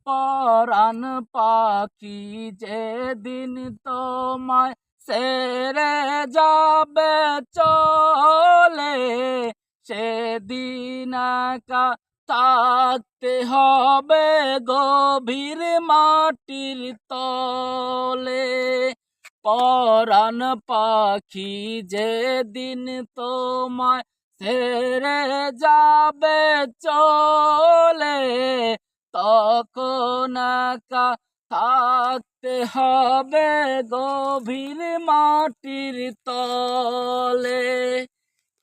পরাণ পাখি যেদিন তোমায় ছেড়ে যাবে চলে, সেদিন একা থাকতে হবে গভীর মাটির তলে। পরাণ পাখি যেদিন তোমায় ছেড়ে যাবে চলে, তখন একা থাকতে হবে গভীর মাটির তলে।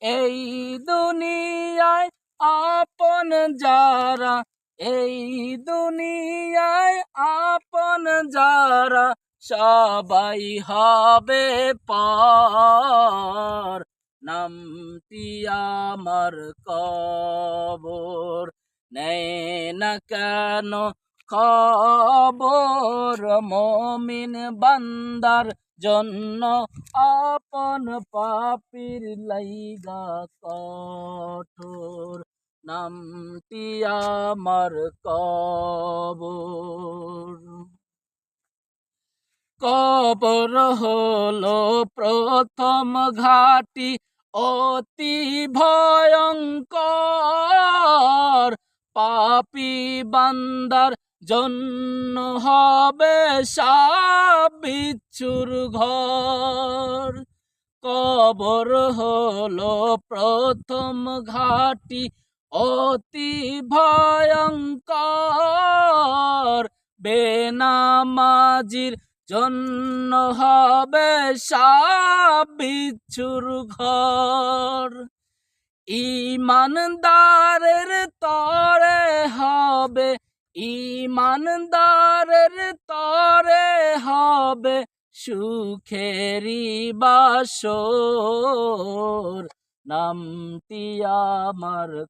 এই দুনিয়ায় আপন যারা, এই দুনিয়ায় আপন যারা, সবাই হবে পর। নামটি আমার কবর, নেয় না কেন খবর। মমিন বান্দার জন্য আপন পাপীর লাইগা কঠোর। নামটি আমার কবর। কবর হলো প্রথম ঘাটি, অতি ভয়ঙ্কর। পাপী বান্দার জন্য হবে সাপ বিচ্ছুর ঘর। কবর হলো প্রথম ঘাটি, অতি ভয়ঙ্কর। বেনামাজির জন্য হবে সাপ বিচ্ছুর ঘর। ঈমানদারের তরে হবে, ঈমানদারের তরে হবে সুখেরি বাসর। নামটি আমার